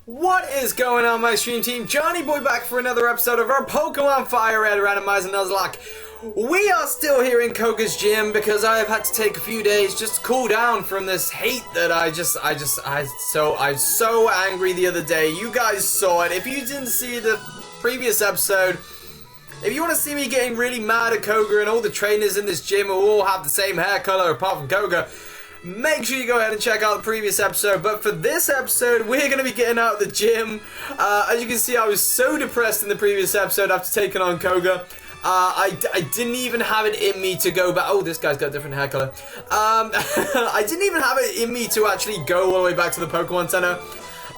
What is going on, my stream team? Johnnyboy back for another episode of our Pokemon Fire Red Randomizer Nuzlocke. We are still here in Koga's gym because I have had to take a few days just to cool down from this hate that I was so angry the other day. You guys saw it. If you didn't see the previous episode, if you want to see me getting really mad at Koga and all the trainers in this gym who all have the same hair color apart from Koga, make sure you go ahead and check out the previous episode. But for this episode, we're going to be getting out of the gym. As you can see, I was so depressed in the previous episode after taking on Koga. I didn't even have it in me to go back. Oh, this guy's got a different hair color. I didn't even have it in me to actually go all the way back to the Pokemon Center.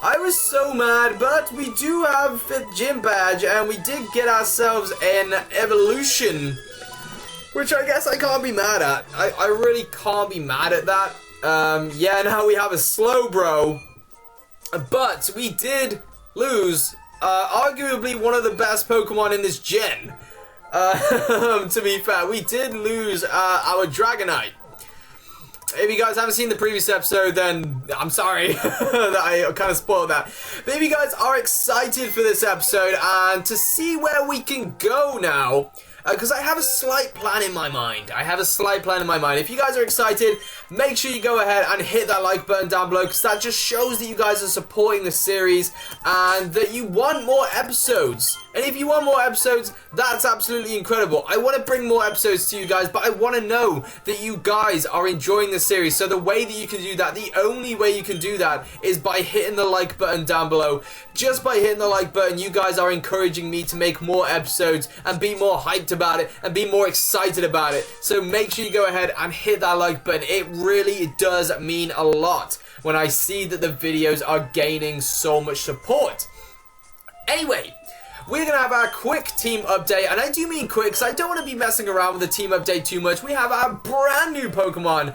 I was so mad, but we do have 5th gym badge, and we did get ourselves an evolution, which I guess I can't be mad at. I really can't be mad at that. Yeah, now we have a Slowbro, but we did lose arguably one of the best Pokemon in this gen. To be fair, we did lose our Dragonite. If you guys haven't seen the previous episode, then I'm sorry that I kind of spoiled that. But if you guys are excited for this episode and to see where we can go now, because I have a slight plan in my mind. If you guys are excited, make sure you go ahead and hit that like button down below, because that just shows that you guys are supporting the series and that you want more episodes. And if you want more episodes, that's absolutely incredible. I want to bring more episodes to you guys, but I want to know that you guys are enjoying the series. So the way that you can do that, the only way you can do that, is by hitting the like button down below. Just by hitting the like button, you guys are encouraging me to make more episodes and be more hyped about it and be more excited about it. So make sure you go ahead and hit that like button. It really does mean a lot when I see that the videos are gaining so much support. Anyway, we're going to have our quick team update, and I do mean quick because I don't want to be messing around with the team update too much. We have our brand new Pokemon,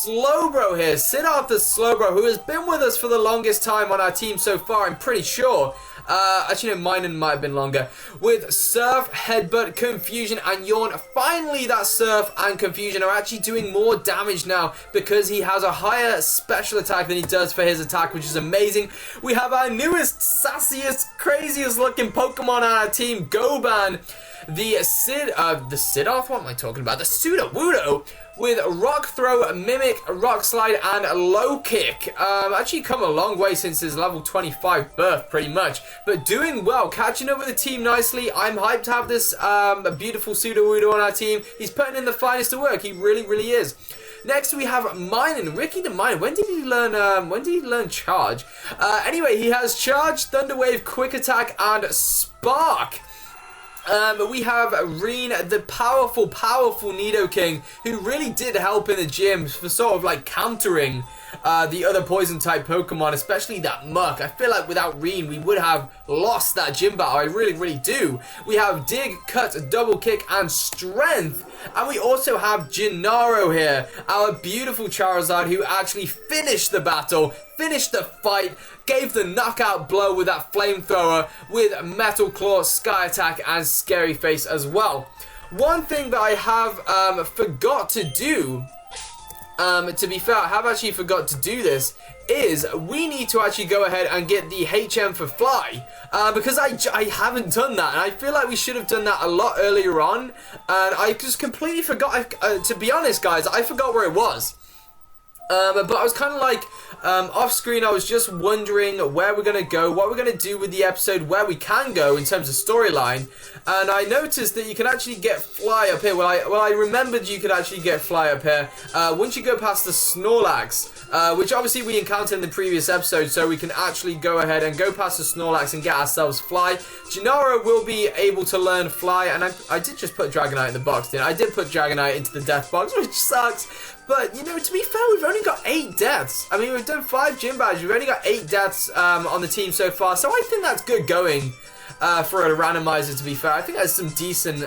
Slowbro here, Siddharth the Slowbro, who has been with us for the longest time on our team so far, I'm pretty sure. Actually, no, mine might have been longer. With Surf, Headbutt, Confusion, and Yawn. Finally, that Surf and Confusion are actually doing more damage now because he has a higher special attack than he does for his attack, which is amazing. We have our newest, sassiest, craziest looking Pokemon on our team, Goban. The Siddharth, what am I talking about? The Sudowoodo with Rock Throw, Mimic, Rock Slide, and Low Kick. Actually come a long way since his level 25 birth, pretty much. But doing well, catching up with the team nicely. I'm hyped to have this beautiful Sudowoodo on our team. He's putting in the finest of work. He really, really is. Next we have Minen, Ricky the Miner. When did he learn Charge? Anyway, he has Charge, Thunder Wave, Quick Attack, and Spark. We have Reen, the powerful Nidoking, who really did help in the gym for sort of like countering the other poison type Pokemon, especially that Muck. I feel like without Reen, we would have lost that gym battle. I really, really do. We have Dig, Cut, Double Kick, and Strength. And we also have Gennaro here, our beautiful Charizard, who actually finished the battle, finished the fight, gave the knockout blow with that flamethrower with Metal Claw, Sky Attack, and Scary Face as well. One thing that I have forgot to do, to be fair, I have actually forgot to do this, is we need to actually go ahead and get the HM for Fly, because I haven't done that, and I feel like we should have done that a lot earlier on, and I just completely forgot. To be honest, guys, I forgot where it was. But I was kind of like, off screen, I was just wondering where we're going to go, what we're going to do with the episode, where we can go in terms of storyline, and I noticed that you can actually get Fly up here. Well, I remembered you could actually get Fly up here, once you go past the Snorlax, which obviously we encountered in the previous episode, so we can actually go ahead and go past the Snorlax and get ourselves Fly. Gennaro will be able to learn Fly, and I did just put Dragonite in the box, didn't I? I did put Dragonite into the death box, which sucks. But, you know, to be fair, we've only got 8 deaths. I mean, we've done 5 gym badges. We've only got 8 deaths on the team so far. So I think that's good going for a randomizer, to be fair. I think that's some decent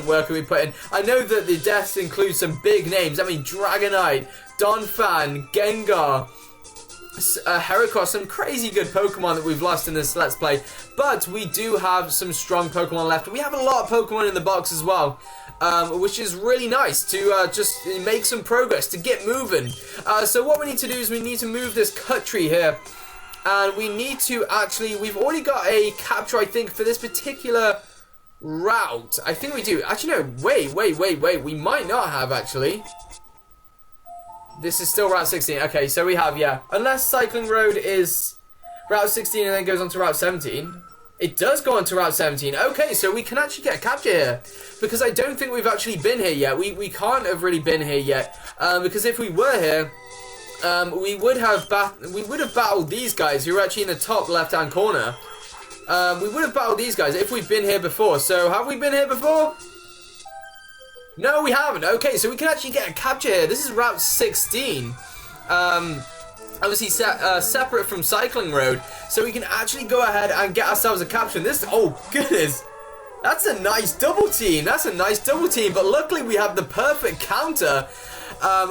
work that we put in. I know that the deaths include some big names. I mean, Dragonite, Donphan, Gengar, Heracross, some crazy good Pokemon that we've lost in this Let's Play. But we do have some strong Pokemon left. We have a lot of Pokemon in the box as well. which is really nice to just make some progress, to get moving. So what we need to do is we need to move this cut tree here And we need to actually, we've already got a capture, I think, for this particular route. I think we do. Actually, no, wait. We might not have, actually. This is still Route 16. Okay, so we have, yeah. Unless Cycling Road is Route 16 and then goes on to Route 17. It does go on to Route 17. Okay, so we can actually get a capture here. Because I don't think we've actually been here yet. We can't have really been here yet. Because if we were here, we would have battled these guys who are actually in the top left-hand corner. We would have battled these guys if we've been here before. So, have we been here before? No, we haven't. Okay, so we can actually get a capture here. This is Route 16. Obviously separate from Cycling Road. So we can actually go ahead and get ourselves a capture. This, oh goodness. That's a nice double team. That's a nice double team. But luckily we have the perfect counter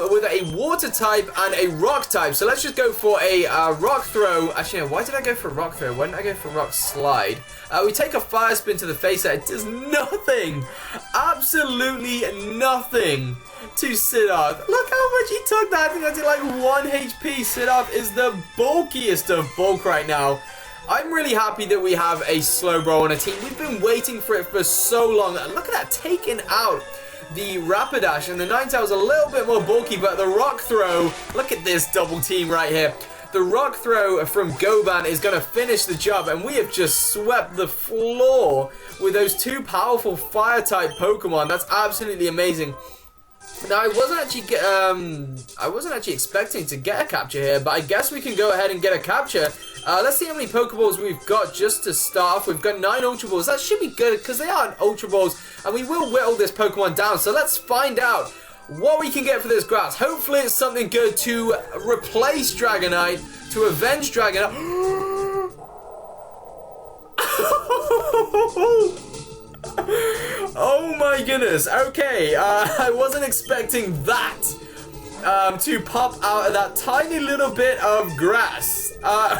with a water type and a rock type. So let's just go for a rock throw. Actually, no, why did I go for rock throw? Why didn't I go for rock slide? We take a fire spin to the face. It does nothing. Absolutely nothing to Siddharth. Look how much he took that. I think I did like 1 HP. Siddharth is the bulkiest of bulk right now. I'm really happy that we have a Slowbro on a team. We've been waiting for it for so long. And look at that, taking out the Rapidash, and the Ninetale is a little bit more bulky, but the Rock Throw, look at this double team right here. The Rock Throw from Goban is going to finish the job, and we have just swept the floor with those two powerful Fire-type Pokemon. That's absolutely amazing. Now, I wasn't actually expecting to get a capture here, but I guess we can go ahead and get a capture. Let's see how many Pokeballs we've got just to start off. We've got 9 Ultra Balls. That should be good because they are Ultra Balls, and we will whittle this Pokemon down. So let's find out what we can get for this grass. Hopefully it's something good to replace Dragonite, to avenge Dragonite. Oh my goodness. Okay, I wasn't expecting that to pop out of that tiny little bit of grass.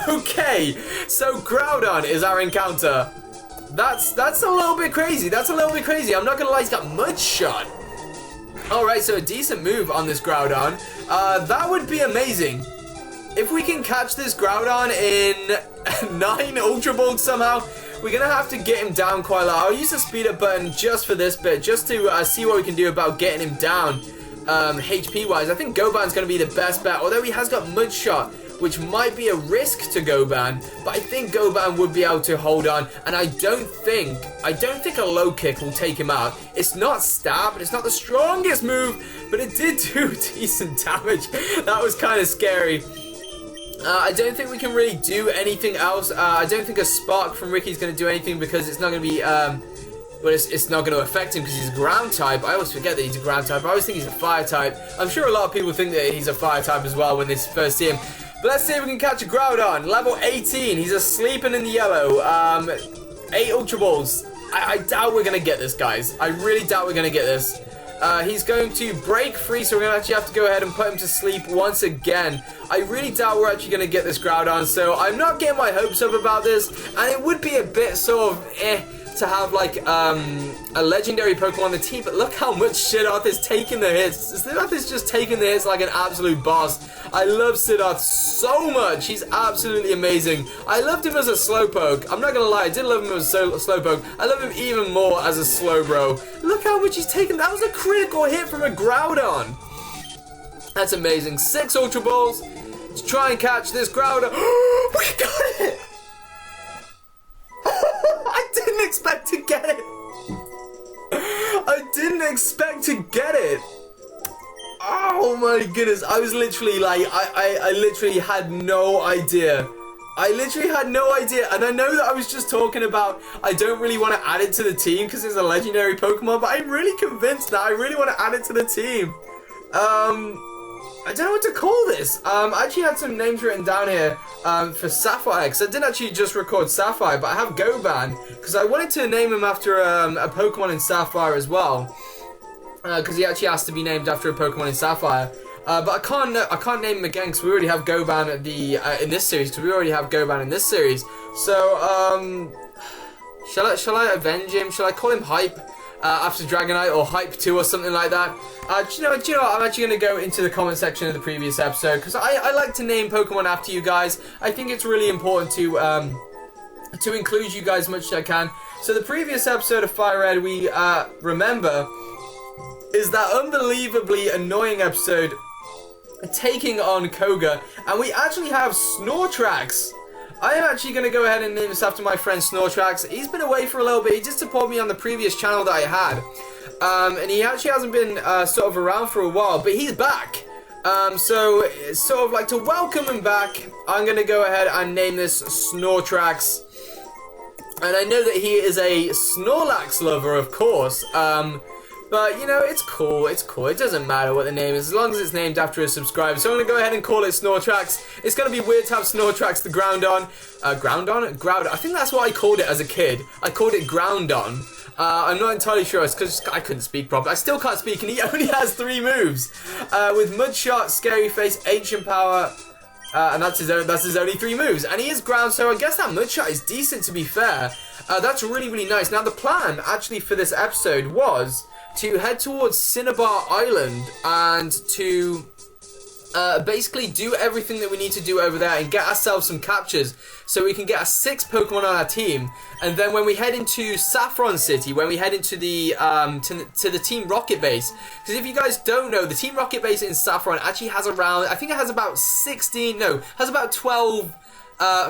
Okay, so Groudon is our encounter. That's a little bit crazy. That's a little bit crazy. I'm not gonna lie, he's got Mud Shot. Alright, so a decent move on this Groudon. That would be amazing. If we can catch this Groudon in 9 Ultra Balls somehow, we're going to have to get him down quite a lot. I'll use the speed up button just for this bit, just to see what we can do about getting him down HP wise. I think Goban's going to be the best bet, although he has got Mud Shot, which might be a risk to Goban, but I think Goban would be able to hold on, and I don't think a low kick will take him out. It's not stab, and it's not the strongest move, but it did do decent damage. That was kind of scary. I don't think we can really do anything else. I don't think a Spark from Ricky's going to do anything because it's not going to be, well, it's not going to affect him because he's a ground type. I always forget that he's a ground type. I always think he's a fire type. I'm sure a lot of people think that he's a fire type as well when they first see him. But let's see if we can catch a Groudon. Level 18. He's asleep and in the yellow. 8 Ultra Balls. I doubt we're going to get this, guys. I really doubt we're going to get this. He's going to break free, so we're going to actually have to go ahead and put him to sleep once again. I really doubt we're actually going to get this Groudon, so I'm not getting my hopes up about this, and it would be a bit sort of to have like a legendary Pokemon on the team, but look how much Siddharth is taking the hits. Siddharth is just taking the hits like an absolute boss. I love Siddharth so much. He's absolutely amazing. I loved him as a Slowpoke. I'm not gonna lie, I did love him as a Slowpoke. I love him even more as a Slowbro. Look how much he's taken. That was a critical hit from a Groudon. That's amazing. 6 Ultra Balls to try and catch this Groudon. We got it! I didn't expect to get it. I didn't expect to get it. Oh my goodness. I was literally like, I literally had no idea. I literally had no idea. And I know that I was just talking about I don't really want to add it to the team because it's a legendary Pokemon, but I'm really convinced that I really want to add it to the team. I don't know what to call this. I actually had some names written down here for Sapphire, because I didn't actually just record Sapphire, but I have Goban, because I wanted to name him after a Pokemon in Sapphire as well, because he actually has to be named after a Pokemon in Sapphire. But I can't name him again because we already have Goban at the in this series, because we already have Goban in this series. So shall I avenge him? Shall I call him Hype? after Dragonite or Hype 2 or something like that. Do you know what? I'm actually going to go into the comment section of the previous episode because I like to name Pokemon after you guys. I think it's really important to include you guys as much as I can. So the previous episode of Fire Red, we remember, is that unbelievably annoying episode taking on Koga, and we actually have Snortrax. I am actually going to go ahead and name this after my friend Snortrax. He's been away for a little bit. He did support me on the previous channel that I had. And he actually hasn't been sort of around for a while, but he's back. So, it's sort of like to welcome him back, I'm going to go ahead and name this Snortrax. And I know that he is a Snorlax lover, of course. But, you know, it's cool, it's cool. It doesn't matter what the name is, as long as it's named after a subscriber. So I'm going to go ahead and call it Snortrax. It's going to be weird to have Snortrax the Groudon. Groudon? I think that's what I called it as a kid. I called it Groudon. I'm not entirely sure. It's because I couldn't speak properly. I still can't speak, and he only has 3 moves. With Mudshot, Scary Face, Ancient Power, and that's his only 3 moves. And he is ground, so I guess that Mudshot is decent, to be fair. That's really, really nice. Now, the plan, actually, for this episode was to head towards Cinnabar Island and to basically do everything that we need to do over there and get ourselves some captures so we can get our 6 Pokemon on our team. And then when we head into Saffron City, when we head into the to the Team Rocket base, because if you guys don't know, the Team Rocket base in Saffron actually has around, I think it has about 12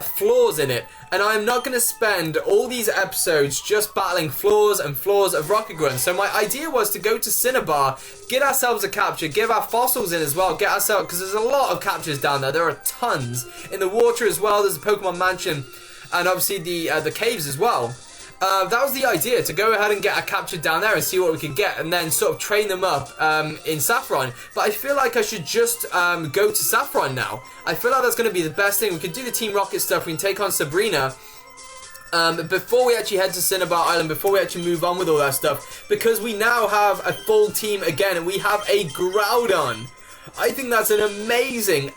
floors in it, and I'm not going to spend all these episodes just battling floors and floors of Rocket Grunt. So my idea was to go to Cinnabar, get ourselves a capture, get our fossils in as well, get ourselves, because there's a lot of captures down there. There are tons in the water as well. There's a Pokemon Mansion, and obviously the caves as well. That was the idea, to go ahead and get a capture down there and see what we could get, and then sort of train them up in Saffron. But I feel like I should just go to Saffron now. I feel like that's going to be the best thing. We could do the Team Rocket stuff, we can take on Sabrina before we actually head to Cinnabar Island, before we actually move on with all that stuff, because we now have a full team again, and we have a Groudon. I think that's an amazing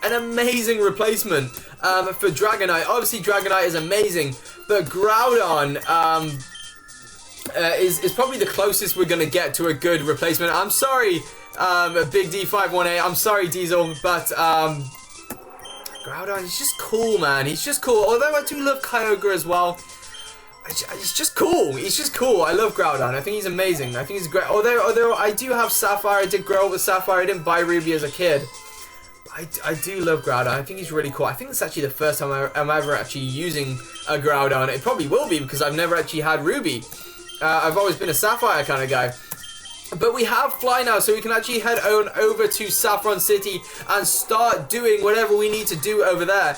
replacement for Dragonite. Obviously, Dragonite is amazing, but Groudon is probably the closest we're going to get to a good replacement. I'm sorry, Big D518. I'm sorry, Diesel, but Groudon, he's just cool, man. He's just cool. Although I do love Kyogre as well. He's just cool. He's just cool. I love Groudon. I think he's amazing. I think he's great. Although I do have Sapphire. I did grow up with Sapphire. I didn't buy Ruby as a kid. I do love Groudon. I think he's really cool. I think it's actually the first time I'm ever actually using a Groudon. It probably will be because I've never actually had Ruby. I've always been a Sapphire kind of guy. But we have Fly now, so we can actually head on over to Saffron City and start doing whatever we need to do over there.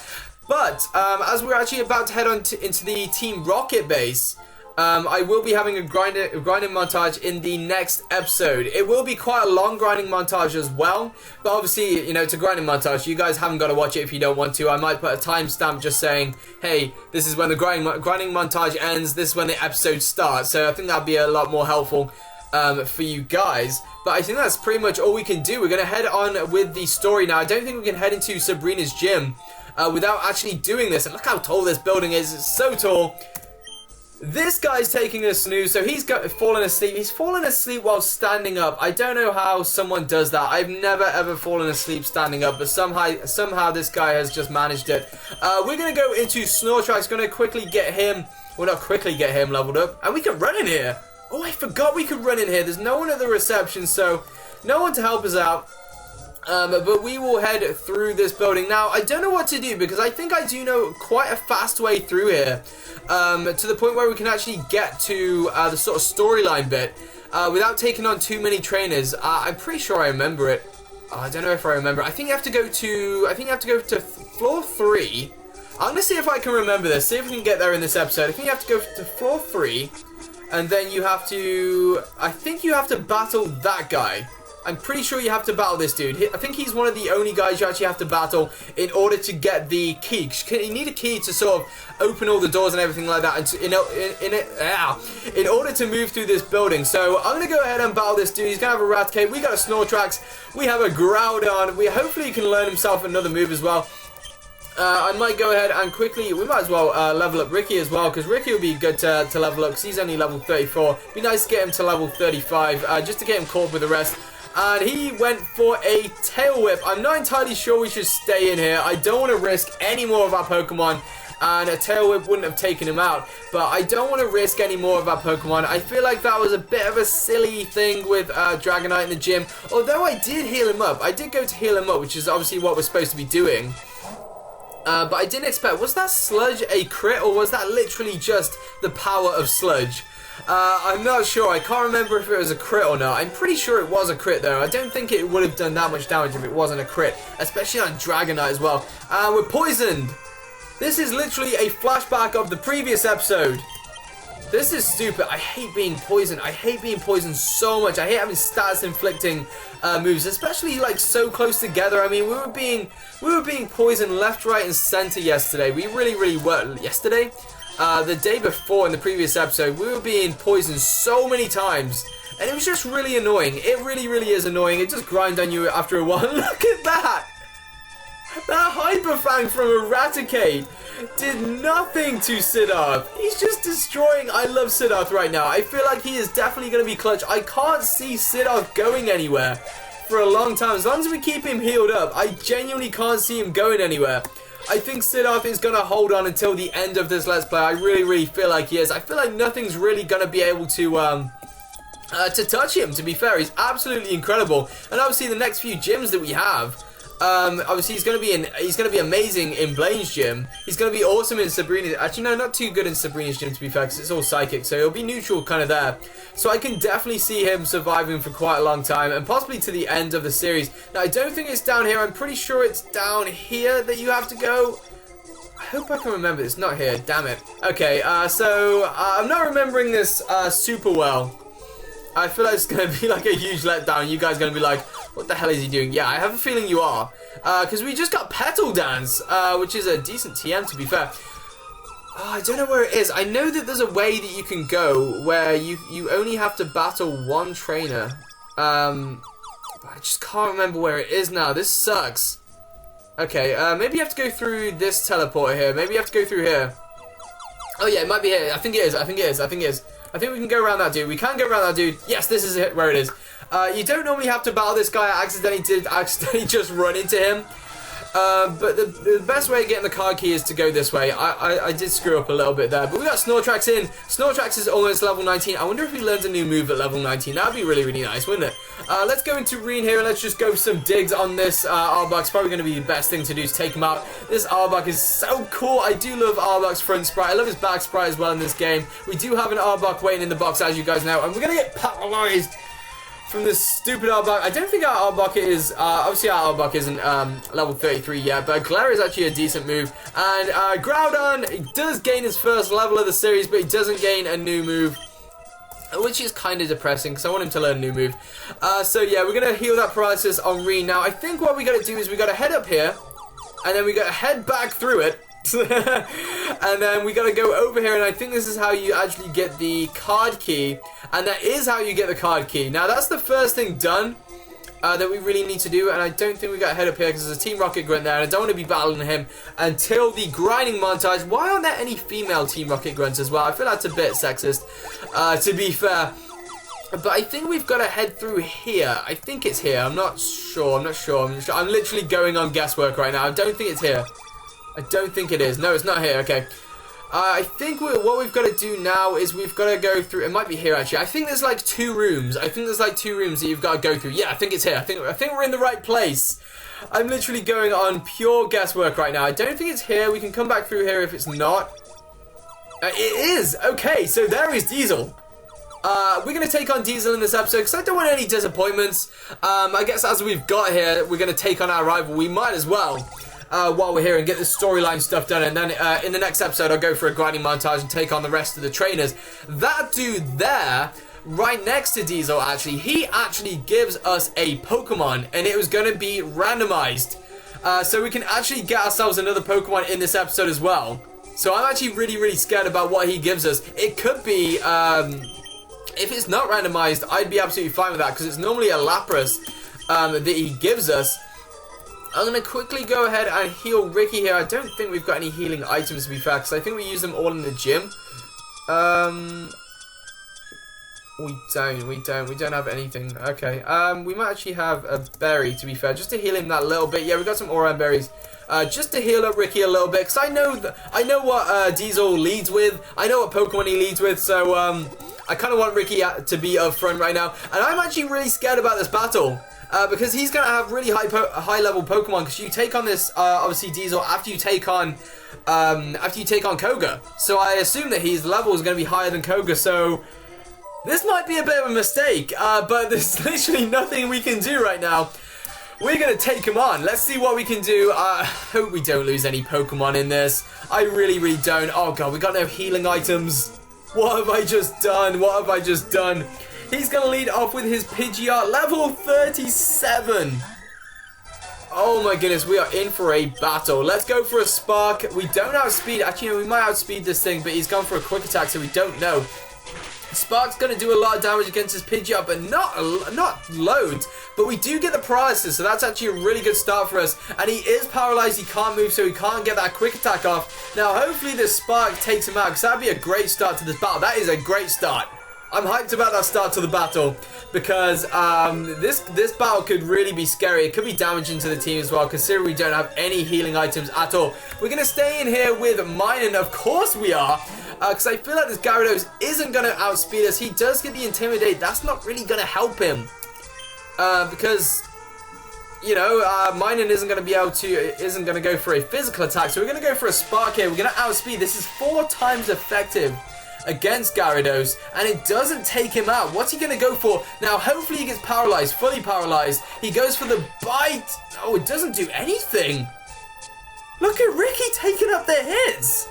But as we're actually about to head on into the Team Rocket base, I will be having a grinding montage in the next episode. It will be quite a long grinding montage as well, but obviously, you know, it's a grinding montage. You guys haven't got to watch it if you don't want to. I might put a timestamp just saying, hey, this is when the grinding montage ends, this is when the episode starts. So I think that'd be a lot more helpful for you guys. But I think that's pretty much all we can do. We're going to head on with the story now. I don't think we can head into Sabrina's gym without actually doing this. And look how tall this building is. It's so tall. This guy's taking a snooze, so he's fallen asleep. He's fallen asleep while standing up. I don't know how someone does that. I've never ever fallen asleep standing up, but somehow this guy has just managed it. We're going to go into Snortrax. Going to quickly get him, well, not quickly get him leveled up. And we can run in here. Oh, I forgot we could run in here. There's no one at the reception, so no one to help us out. But we will head through this building. Now, I don't know what to do because I think I do know quite a fast way through here. To the point where we can actually get to the sort of storyline bit without taking on too many trainers. I'm pretty sure I remember it. I don't know if I remember. I think you have to go to floor 3. I'm gonna see if I can remember this. See if we can get there in this episode. I think you have to go to floor 3, and then you have to. I think you have to battle that guy. I'm pretty sure you have to battle this dude. I think he's one of the only guys you actually have to battle in order to get the key. You need a key to sort of open all the doors and everything like that, and in order to move through this building. So I'm gonna go ahead and battle this dude. He's gonna have a Raticate. We got a Snortrax. We have a Groudon. Hopefully he can learn himself another move as well. I might go ahead and quickly, we might as well level up Ricky as well, because Ricky will be good to level up, because he's only level 34. Be nice to get him to level 35, just to get him caught with the rest. And he went for a Tail Whip. I'm not entirely sure we should stay in here. I don't want to risk any more of our Pokemon. And a Tail Whip wouldn't have taken him out. But I don't want to risk any more of our Pokemon. I feel like that was a bit of a silly thing with Dragonite in the gym. Although I did heal him up. I did go to heal him up, which is obviously what we're supposed to be doing. But I didn't expect... Was that Sludge a crit, or was that literally just the power of Sludge? I'm not sure. I can't remember if it was a crit or not. I'm pretty sure it was a crit though. I don't think it would have done that much damage if it wasn't a crit. Especially on Dragonite as well. We're poisoned. This is literally a flashback of the previous episode. This is stupid. I hate being poisoned. I hate being poisoned so much. I hate having status inflicting moves, especially like so close together. I mean, we were being poisoned left, right, and center yesterday. We really were. Yesterday? The day before in the previous episode, we were being poisoned so many times. And it was just really annoying. It really is annoying. It just grinds on you after a while. Look at that! That Hyper Fang from Eradicate did nothing to Siddharth. He's just destroying. I love Siddharth right now. I feel like he is definitely going to be clutch. I can't see Siddharth going anywhere for a long time. As long as we keep him healed up, I genuinely can't see him going anywhere. I think Siddharth is going to hold on until the end of this Let's Play. I really feel like he is. I feel like nothing's really going to be able to touch him, to be fair. He's absolutely incredible. And obviously the next few gyms that we have, obviously he's going to be amazing in Blaine's gym. He's going to be awesome in Sabrina's. Actually, no, not too good in Sabrina's gym, to be fair, because it's all psychic, so he'll be neutral kind of there. So I can definitely see him surviving for quite a long time, and possibly to the end of the series. Now, I don't think it's down here. I'm pretty sure it's down here that you have to go. I hope I can remember this. Not here, damn it. Okay, so I'm not remembering this super well. I feel like it's going to be like a huge letdown. You guys are going to be like, what the hell is he doing? Yeah, I have a feeling you are. Because we just got Petal Dance, which is a decent TM, to be fair. Oh, I don't know where it is. I know that there's a way that you can go where you only have to battle one trainer. But I just can't remember where it is now. This sucks. Okay, maybe you have to go through this teleporter here. Maybe you have to go through here. Oh yeah, it might be here. I think it is. I think we can go around that dude. We can go around that dude. Yes, this is it where it is. You don't normally have to battle this guy. I accidentally just run into him. But the best way of getting the card key is to go this way. I did screw up a little bit there. But we got Snortrax in. Snortrax is almost level 19. I wonder if he learns a new move at level 19. That would be really nice, wouldn't it? Let's go into Reen here and let's just go for some digs on this Arbok. It's probably going to be the best thing to do is take him out. This Arbok is so cool. I do love Arbok's front sprite. I love his back sprite as well in this game. We do have an Arbok waiting in the box, as you guys know. And we're going to get paralyzed from this stupid Arbok. I don't think our Arbok is, obviously our Arbok isn't level 33 yet, but Glare is actually a decent move. And Groudon does gain his first level of the series, but he doesn't gain a new move, which is kind of depressing because I want him to learn a new move. So yeah, we're going to heal that paralysis on Reen. Now, I think what we got to do is we got to head up here, and then we got to head back through it. And then we gotta go over here, and I think this is how you actually get the card key, and that is how you get the card key. Now that's the first thing done that we really need to do, and I don't think we gotta head up here because there's a Team Rocket Grunt there, and I don't want to be battling him until the grinding montage. Why aren't there any female Team Rocket Grunts as well? I feel that's a bit sexist, to be fair. But I think we've got to head through here. I think it's here. I'm not sure. I'm literally going on guesswork right now. I don't think it's here. I don't think it is. No, it's not here. Okay. I think what we've got to do now is we've got to go through... It might be here, actually. I think there's like 2 rooms. that you've got to go through. Yeah, I think it's here. I think we're in the right place. I'm literally going on pure guesswork right now. I don't think it's here. We can come back through here if it's not. It is. Okay, so there is Diesel. We're going to take on Diesel in this episode because I don't want any disappointments. I guess as we've got here, we're going to take on our rival. We might as well. While we're here and get this storyline stuff done, and then in the next episode I'll go for a grinding montage and take on the rest of the trainers. That dude there, right next to Diesel, actually, he actually gives us a Pokemon, and it was going to be randomized. So we can actually get ourselves another Pokemon in this episode as well. So I'm actually really scared about what he gives us. It could be, if it's not randomized, I'd be absolutely fine with that, because it's normally a Lapras that he gives us. I'm going to quickly go ahead and heal Ricky here. I don't think we've got any healing items, to be fair, because I think we use them all in the gym. We don't have anything. Okay, we might actually have a berry, to be fair, just to heal him that little bit. Yeah, we got some HOENN berries. Just to heal up Ricky a little bit, because I know what Diesel leads with. I know what Pokemon he leads with, so I kind of want Ricky to be up front right now. And I'm actually really scared about this battle. Because he's going to have really high level Pokemon, because you take on this, obviously, Diesel after you take on Koga. So I assume that his level is going to be higher than Koga, so this might be a bit of a mistake, but there's literally nothing we can do right now. We're going to take him on. Let's see what we can do. I hope we don't lose any Pokemon in this. I really, really don't. Oh god, we got no healing items. What have I just done? What have I just done? He's going to lead off with his Pidgeot, level 37. Oh my goodness, we are in for a battle. Let's go for a Spark. We don't outspeed. Actually, no, we might outspeed this thing, but he's gone for a Quick Attack, so we don't know. Spark's going to do a lot of damage against his Pidgeot, but not loads. But we do get the paralysis, so that's actually a really good start for us. And he is paralyzed, he can't move, so he can't get that Quick Attack off. Now, hopefully this Spark takes him out, because that'd be a great start to this battle. That is a great start. I'm hyped about that start to the battle, because this battle could really be scary. It could be damaging to the team as well, considering we don't have any healing items at all. We're going to stay in here with HOENN, of course we are, because I feel like this Gyarados isn't going to outspeed us. He does get the Intimidate. That's not really going to help him, because, you know, HOENN isn't going to go for a physical attack, so we're going to go for a Spark here. We're going to outspeed. This is 4 times effective against Gyarados, and it doesn't take him out. What's he going to go for? Now, hopefully he gets paralyzed, fully paralyzed. He goes for the Bite. Oh, it doesn't do anything. Look at Ricky taking up the hits.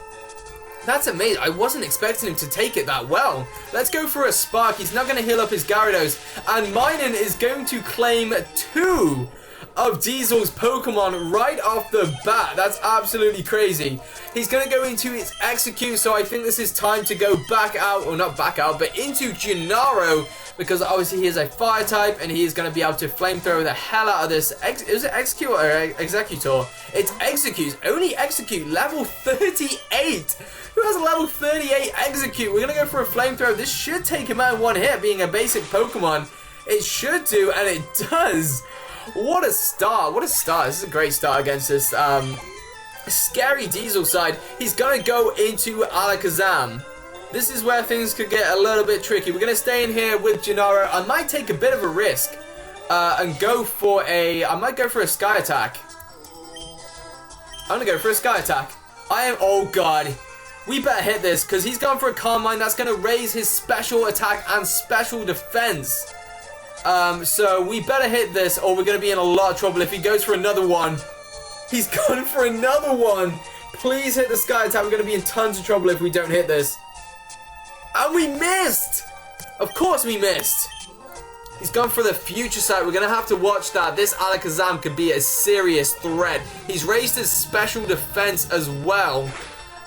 That's amazing. I wasn't expecting him to take it that well. Let's go for a Spark. He's not going to heal up his Gyarados, and HOENN is going to claim 2 of Diesel's Pokemon right off the bat. That's absolutely crazy. He's going to go into his Execute, so I think this is time to go back out, or not back out, but into Gennaro, because obviously he is a Fire type, and he is going to be able to Flamethrower the hell out of this. Is it Execute or Executor? It's Execute. Only Execute. Level 38. Who has a level 38 Execute? We're going to go for a Flamethrower. This should take him out in one hit, being a basic Pokemon. It should do, and it does. What a start. What a start. This is a great start against this scary Diesel side. He's going to go into Alakazam. This is where things could get a little bit tricky. We're going to stay in here with Gennaro. I might take a bit of a risk and go for I might go for a Sky Attack. I'm going to go for a Sky Attack. Oh god. We better hit this, because he's gone for a Calm Mind. That's going to raise his special attack and special defense. So we better hit this, or we're going to be in a lot of trouble. If he goes for another one, he's gone for another one. Please hit the Sky Attack. We're going to be in tons of trouble if we don't hit this. And we missed. Of course we missed. He's gone for the Future Sight. We're going to have to watch that. This Alakazam could be a serious threat. He's raised his special defense as well.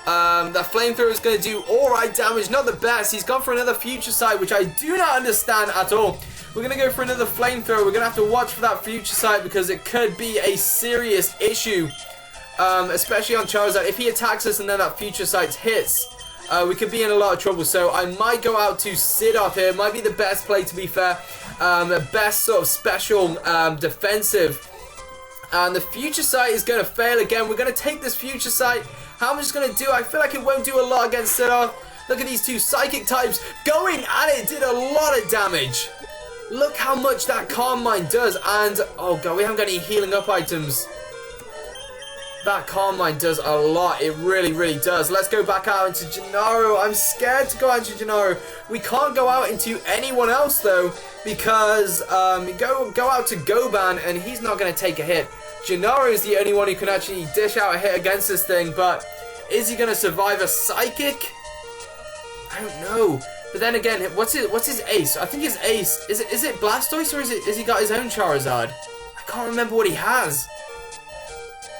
That Flamethrower is going to do alright damage. Not the best. He's gone for another Future Sight, which I do not understand at all. We're going to go for another Flamethrower. We're going to have to watch for that Future Sight, because it could be a serious issue. Especially on Charizard. If he attacks us and then that Future Sight hits, we could be in a lot of trouble. So I might go out to Sidorf here. Might be the best play, to be fair. The best sort of special defensive. And the Future Sight is going to fail again. We're going to take this Future Sight. How much is going to do? I feel like it won't do a lot against Sidorf. Look at these two Psychic types going at it. Did a lot of damage. Look how much that Calm Mind does. And, oh god, we haven't got any healing up items. That Calm Mind does a lot. It really, really does. Let's go back out into Gennaro. I'm scared to go out into Gennaro. We can't go out into anyone else, though, because go out to Goban, and he's not going to take a hit. Gennaro is the only one who can actually dish out a hit against this thing, but is he going to survive a Psychic? I don't know. But then again, what's his ace? I think his ace is it Blastoise, or is he got his own Charizard? I can't remember what he has.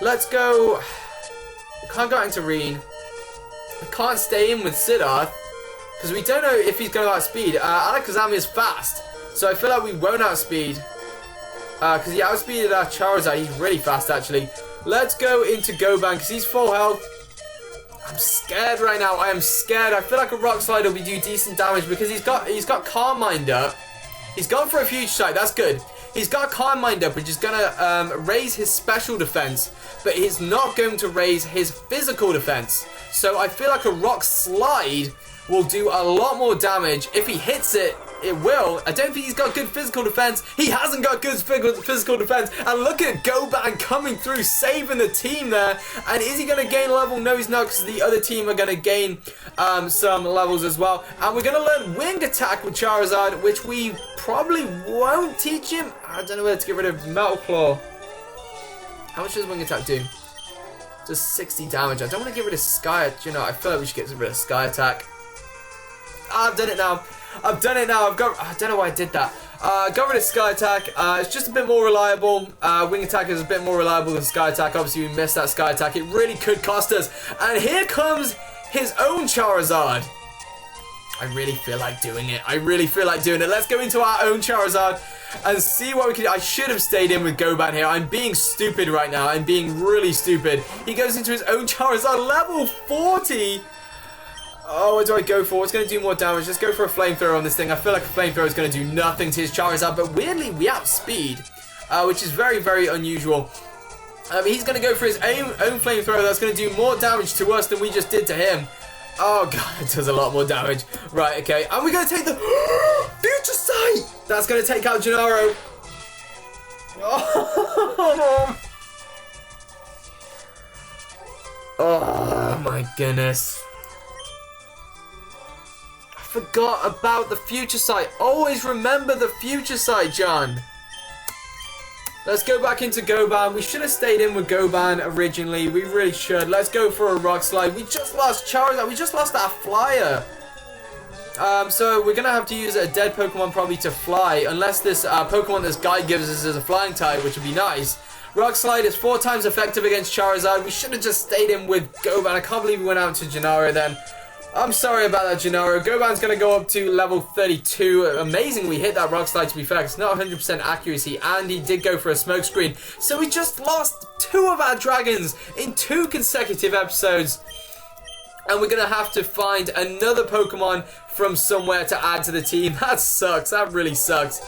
Let's go. We can't go into Reen. We can't stay in with Sidorf, because we don't know if he's going to outspeed. Alakazam is fast, so I feel like we won't outspeed. because he outspeeded our Charizard. He's really fast, actually. Let's go into Goban, because he's full health. I'm scared right now. I am scared. I feel like a Rock Slide will be do decent damage, because he's got Calm Mind up. He's gone for a Future Sight. That's good. He's got Calm Mind up, which is going to raise his special defense, but he's not going to raise his physical defense. So I feel like a Rock Slide will do a lot more damage. If he hits it, it will. I don't think he's got good physical defense. He hasn't got good physical defense. And look at Goban coming through, saving the team there. And is he going to gain a level? No, he's not, because the other team are going to gain some levels as well. And we're going to learn Wing Attack with Charizard, which we probably won't teach him. I don't know whether to get rid of Metal Claw. How much does Wing Attack do? Just 60 damage. I don't want to get rid of Sky. You know, I feel like we should get rid of Sky Attack. I've done it now. I've done it now. I don't know why I did that. Got rid of Sky Attack. It's just a bit more reliable. Wing Attack is a bit more reliable than Sky Attack. Obviously, we missed that Sky Attack. It really could cost us. And here comes his own Charizard. I really feel like doing it. I really feel like doing it. Let's go into our own Charizard and see what we can do. I should have stayed in with Goban here. I'm being stupid right now. I'm being really stupid. He goes into his own Charizard, level 40. Oh, what do I go for? What's going to do more damage? Let's go for a Flamethrower on this thing. I feel like a Flamethrower is going to do nothing to his Charizard, but weirdly, we outspeed, which is very, very unusual. He's going to go for his own Flamethrower. That's going to do more damage to us than we just did to him. Oh, God, it does a lot more damage. Right, okay. And we're going to take the Future Sight. That's going to take out Gennaro. Oh, my goodness. Forgot about the Future Sight. Always remember the Future Sight, John. Let's go back into Goban. We should have stayed in with Goban originally. We really should. Let's go for a Rock Slide. We just lost Charizard. We just lost our Flyer. So we're going to have to use a dead Pokemon probably to fly. Unless this Pokemon this guy gives us is a flying type, which would be nice. Rock Slide is 4 times effective against Charizard. We should have just stayed in with Goban. I can't believe we went out to Gennaro then. I'm sorry about that, Gennaro. Goban's going to go up to level 32. Amazing we hit that Rock Slide, to be fair. It's not 100% accuracy, and he did go for a Smoke Screen. So we just lost 2 of our dragons in 2 consecutive episodes. And we're going to have to find another Pokemon from somewhere to add to the team. That sucks. That really sucks.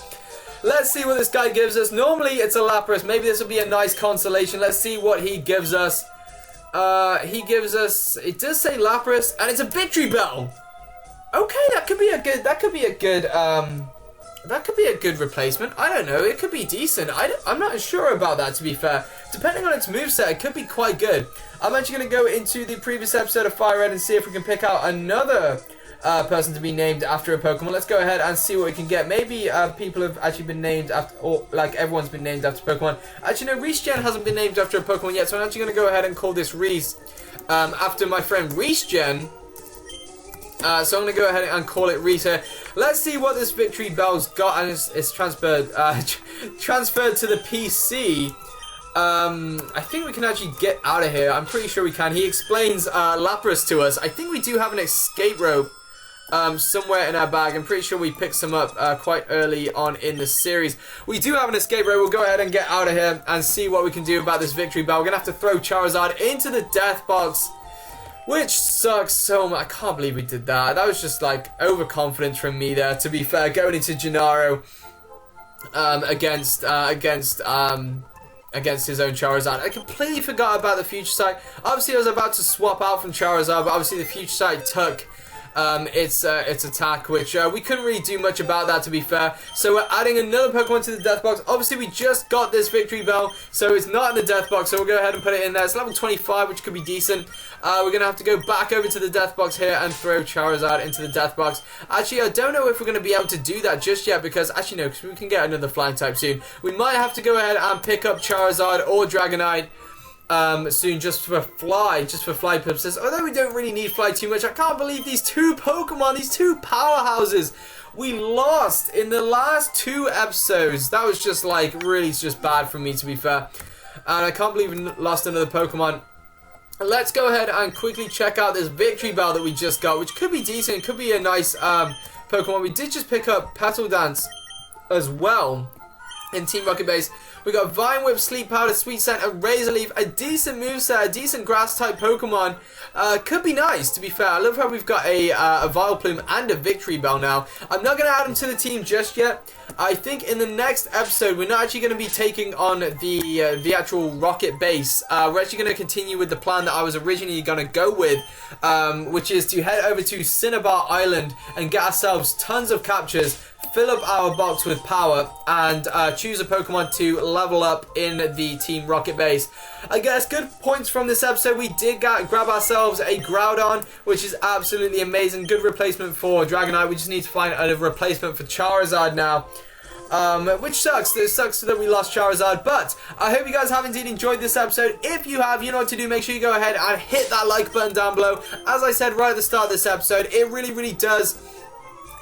Let's see what this guy gives us. Normally, it's a Lapras. Maybe this will be a nice consolation. Let's see what he gives us. He gives us, it does say Lapras, and it's a Victory Bell. Okay, that could be a good replacement. I don't know, it could be decent. I'm not sure about that, to be fair. Depending on its moveset, it could be quite good. I'm actually going to go into the previous episode of Fire Red and see if we can pick out another person to be named after a Pokemon. Let's go ahead and see what we can get. Maybe people have actually been named after, or like everyone's been named after Pokemon. Actually, no, Reese Gen hasn't been named after a Pokemon yet, so I'm actually going to go ahead and call this Reese after my friend Reese Gen. So I'm going to go ahead and call it Reese here. Let's see what this Victory Bell's got, and it's transferred transferred to the PC. I think we can actually get out of here. I'm pretty sure we can. He explains Lapras to us. I think we do have an escape rope somewhere in our bag. I'm pretty sure we picked some up quite early on in the series. We do have an escape rope. We'll go ahead and get out of here and see what we can do about this Victory Bell. We're going to have to throw Charizard into the Death Box, which sucks so much. I can't believe we did that. That was just like overconfidence from me there, to be fair, going into Gennaro against his own Charizard. I completely forgot about the Future Sight. Obviously, I was about to swap out from Charizard, but obviously the Future Sight took its attack, which we couldn't really do much about that, to be fair. So we're adding another Pokemon to the Death Box. Obviously, we just got this Victory Bell, so it's not in the Death Box, so we'll go ahead and put it in there. It's level 25, which could be decent. We're going to have to go back over to the Death Box here and throw Charizard into the Death Box. Actually, I don't know if we're going to be able to do that just yet, because, actually, no, because we can get another Flying type soon. We might have to go ahead and pick up Charizard or Dragonite soon, just for fly purposes. Although we don't really need fly too much. I can't believe these 2 Pokemon, these 2 powerhouses we lost in the last 2 episodes. That was just like really just bad for me, to be fair. And I can't believe we lost another Pokemon. Let's go ahead and quickly check out this Victory Bell that we just got, which could be decent. It could be a nice Pokemon. We did just pick up Petal Dance as well. in Team Rocket Base. We got Vine Whip, Sleep Powder, Sweet Scent, and Razor Leaf. A decent moveset, a decent grass-type Pokemon. Could be nice, to be fair. I love how we've got a Vileplume and a Victory Bell now. I'm not going to add them to the team just yet. I think in the next episode, we're not actually going to be taking on the actual Rocket Base. We're actually going to continue with the plan that I was originally going to go with, which is to head over to Cinnabar Island and get ourselves tons of captures, fill up our box with power, and choose a Pokemon to level up in the Team Rocket Base. I guess good points from this episode. We did grab ourselves a Groudon, which is absolutely amazing. Good replacement for Dragonite. We just need to find a replacement for Charizard now. Which sucks. It sucks that we lost Charizard, but I hope you guys have indeed enjoyed this episode. If you have, you know what to do. Make sure you go ahead and hit that like button down below. As I said right at the start of this episode, it really, really does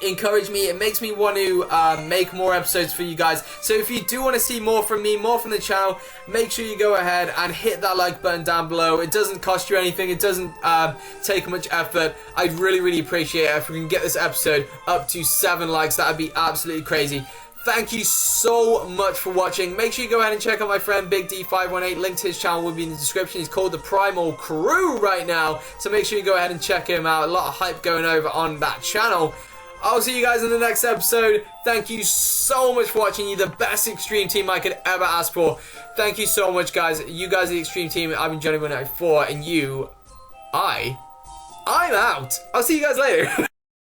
encourage me. It makes me want to make more episodes for you guys. So if you do want to see more from me, more from the channel, make sure you go ahead and hit that like button down below. It doesn't cost you anything. It doesn't take much effort. I'd really, really appreciate it if we can get this episode up to 7 likes. That would be absolutely crazy. Thank you so much for watching. Make sure you go ahead and check out my friend Big D518. Link to his channel will be in the description. He's called the Primal Crew right now. So make sure you go ahead and check him out. A lot of hype going over on that channel. I'll see you guys in the next episode. Thank you so much for watching. You're the best Extreme team I could ever ask for. Thank you so much, guys. You guys are the Extreme team. I've been Johnnyboy 94, and I'm out. I'll see you guys later.